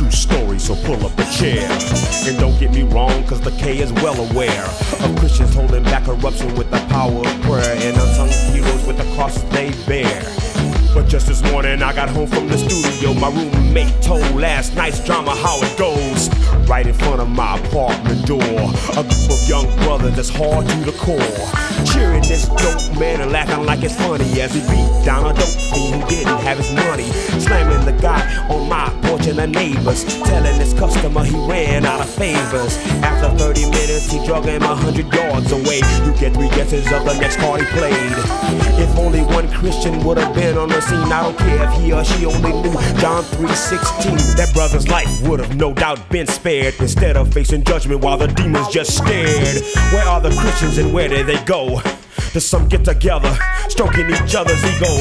true story, so pull up a chair. And don't get me wrong, cause the K is well aware of Christians holding back corruption with the power of prayer, and unsung heroes with the crosses they bear. But just this morning I got home from the studio. My roommate told last night's drama how it goes. Right in front of my apartment door, a group of young brothers that's hard to the core, cheering this dope man and laughing like it's funny as he beat down a dope fiend who didn't have his money, slamming the guy on my porch and the neighbors, telling his customer he ran out of favors. After 30 minutes he drug him 100 yards away. You get 3 guesses of the next card he played. If only one Christian would have been on the scene, I don't care if he or she only knew John 3:16, that brother's life would have no doubt been spared, instead of facing judgment while the demons just stared. Where are the Christians and where did they go? Does some get together, stroking each other's ego?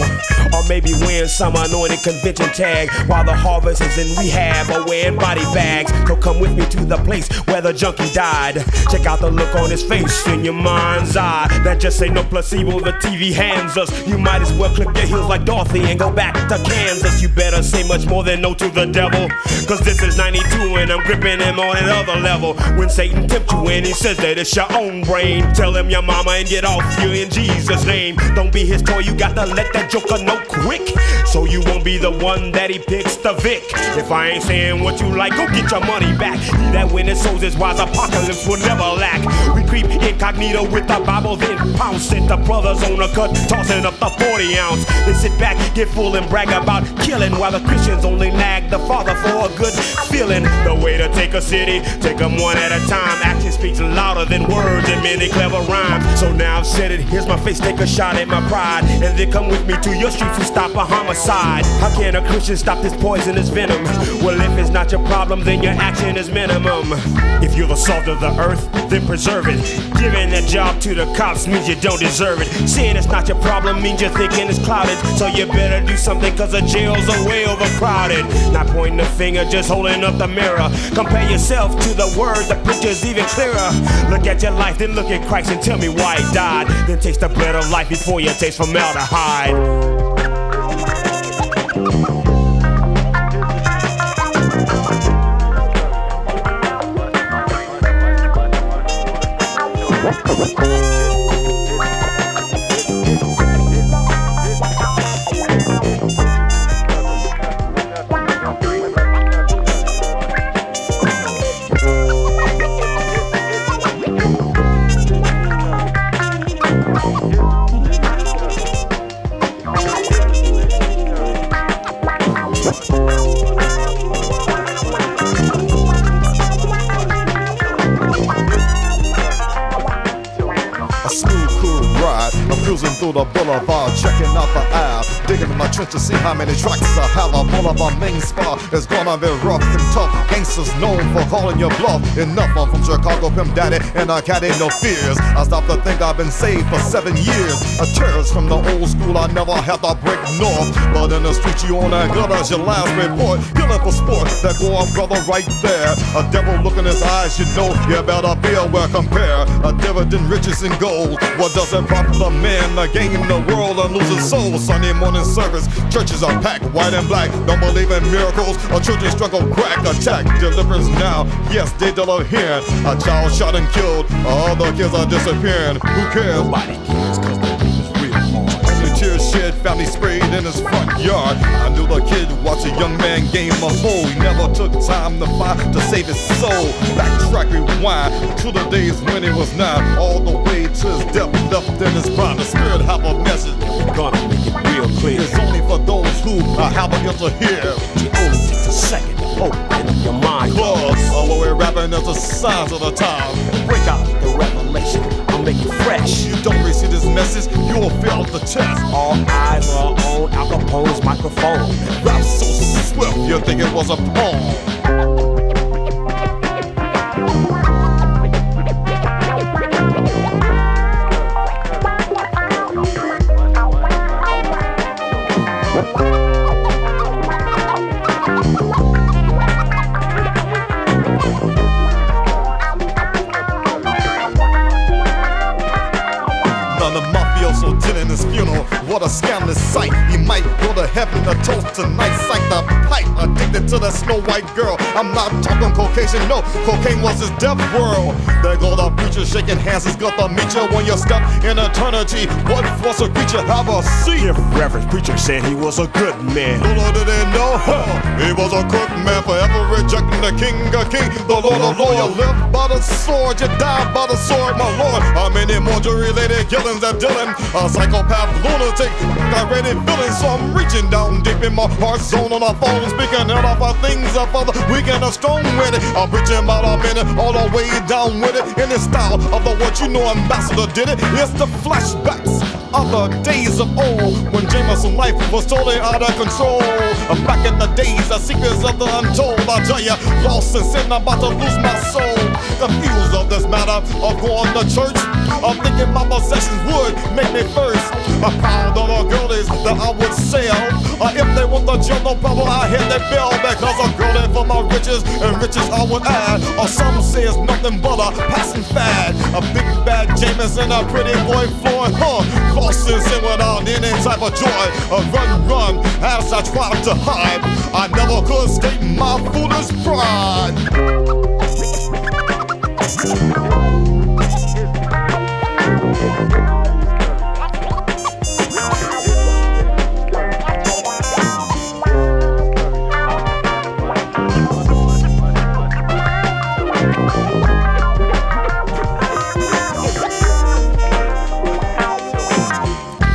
Or maybe wearing some anointed convention tag while the harvest is in rehab or wearing body bags? So come with me to the place where the junkie died. Check out the look on his face in your mind's eye. That just ain't no placebo the TV hands us. You might as well clip your heels like Dorothy and go back to Kansas. You better say much more than no to the devil, cause this is 92 and I'm gripping him on another level. When Satan tempts you and he says that it's your own brain, tell him your mama and get off you in Jesus' name. Don't be his toy, you got to let that joker know quick, so you won't be the one that he picks the Vic. If I ain't saying what you like, go get your money back. He that win his souls is wise, apocalypse will never lack. We creep incognito with the Bible, then pounce at the brothers on the cut, tossing up the 40 ounce. Then sit back, get full and brag about killing, while the Christians only nag the Father for a good feeling. The way to take a city, take them one at a time. Action speaks louder than words and many clever rhymes. So now I've said it, here's my face, take a shot at my pride, and then come with me to your streets and stop a homicide. How can a Christian stop this poisonous venom? Well, if it's not your problem, then your action is minimum. If you're the salt of the earth, then preserve it. Giving that job to the cops means you don't deserve it. Saying it's not your problem means you're thinking it's clouded, so you better do something, cause the jails are way overcrowded. Not pointing the finger, just holding up the mirror. Compare yourself to the word, the picture's even clearer. Look at your life, then look at Christ and tell me why he died. Then taste the bread of life before you taste formaldehyde. Cruising through the boulevard, checking out the aisle, digging in my trench to see how many tracks I have. A boulevard main spot is gonna be rough and tough. Gangsters known for calling your bluff. Enough, I'm from Chicago, Pimp Daddy, and I got no fears. I stopped to think I've been saved for 7 years. A terrorist from the old school, I never had to break north. But in the street you on that good as your last report. Killing for sport, that go on brother right there. A devil look in his eyes, you know you better be aware. Compare a dividend riches and gold. What does it profit a man to gain the world and lose his soul? Sunday morning service, churches are packed, white and black. Don't believe in miracles, or children struggle crack. Attack, deliverance now, yes they deliver here. A child shot and killed, all the kids are disappearing. Who cares? Nobody cares, cause the beat is real hard. Only tears shed, family sprayed in his front yard. I knew the kid watched a young man gain a foe. He never took time to fight to save his soul. Backtrack, rewind to the days when he was 9, all the way to his death, left in his prime. The spirit have a message, gonna make it real clear. It's only for those who have a ear to hear. It only takes a second to open up your mind. Cause all we're rapping is the signs of the time. Break out the revelation, I'll make it fresh. You don't receive this message, you will fail the test. All eyes are on Al Capone's microphone. Rap so swift, you think it was a poem. mafioso did in his funeral. What a scandalous sight. He might go to heaven to toast tonight. Sight the pipe, addicted to that Snow White girl. I'm not talking Caucasian, no. Cocaine was his death world. There go the preacher shaking hands. He's got to meet you when you step in eternity. What force of creature have a seat? If Reverend Preacher said he was a good man, Little did they know, he was a crook man, forever rejecting the King of Kings, the Lord of Lords. You live by the sword, you die by the sword, my Lord. How many more jury-related killings have Dylan? A psychopath lunatic, got ready villain. So I'm reaching down deep in my heart zone on a phone, speaking out of our things of other weak and a strong with it. I'm preaching about a minute, all the way down with it. In the style of the what you know ambassador did it. It's the flashbacks of the days of old, when Jameson life was totally out of control. Back in the days, the secrets of the untold. I tell ya, lost in sin, I'm about to lose my soul. Confused of this matter of going to church, I'm thinking my possessions would make me first. A pound of the girlies that I would sell. If they want the jail, no problem, I hit that bell. Because a girlie for my riches, and riches I would add. Or some say it's nothing but a passing fad. A big bad Jameson, a pretty boy Floyd, lost in sin without any type of joy. Run, as I tried to hide. I never could escape my foolish pride.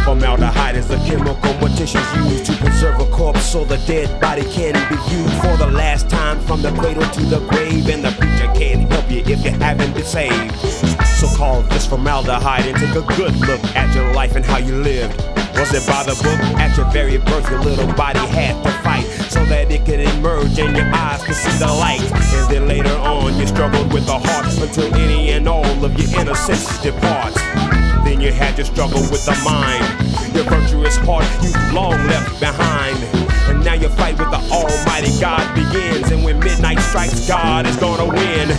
Formaldehyde is a chemical morticians use to preserve a corpse so the dead body can be used for the last time from the cradle to the grave. And the preacher can't help you if you haven't been saved. So call this formaldehyde and take a good look at your life and how you lived. Was it by the book? At your very birth, your little body had to fight so that it could emerge and your eyes could see the light. And then later on, you struggled with the heart until any and all of your innocence departs. Then you had to struggle with the mind. Your virtuous heart you've long left behind. And now your fight with the Almighty God begins. And when midnight strikes, God is gonna win.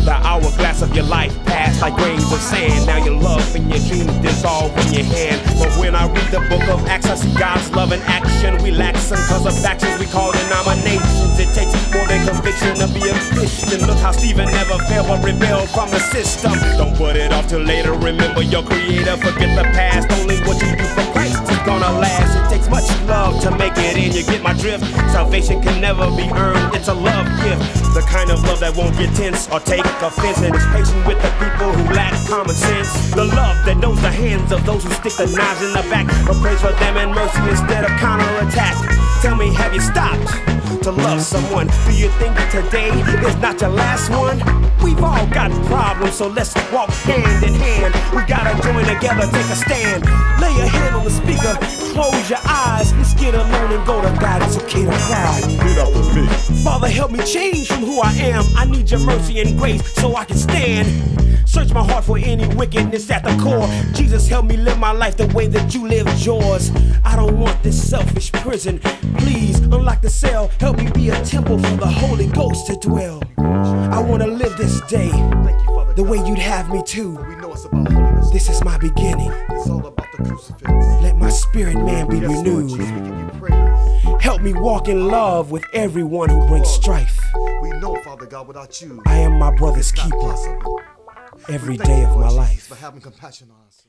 The hourglass of your life passed like grains of sand. Now your love and your dreams dissolve in your hand. But when I read the book of Acts, I see God's love in action. We laxin' cause of actions we call denominations. It takes more than conviction to be a Christian. Look how Stephen never failed but rebelled from the system. Don't put it off till later, remember your creator. Forget the past, only what you do for Christ is gonna last. It takes much love to make it in, you get my drift. Salvation can never be earned, it's a love gift. The kind of love that won't get tense or take offense, and is patient with the people who lack common sense. The love that knows the hands of those who stick the knives in the back, but prays for them and mercy instead of counterattack. Tell me, have you stopped to love someone? Do you think today is not your last one? We've all got problems, so let's walk hand in hand. We gotta join together, take a stand. Lay your head on the speaker, close your eyes. Let's get alone and go to God. It's okay to cry. Get up with me. Father, help me change from who I am. I need your mercy and grace so I can stand. Search my heart for any wickedness at the core. Jesus, help me live my life the way that you lived yours. I don't want this selfish prison. Please, unlock the cell. Help me be a temple for the Holy Ghost to dwell. I want to live this day the way you'd have me to. This is my beginning. It's all about the crucifix. Let my spirit man be renewed. Help me walk in love with everyone who brings strife. We know, Father God, without you, I am my brother's keeper every day of my life. For having compassion on us.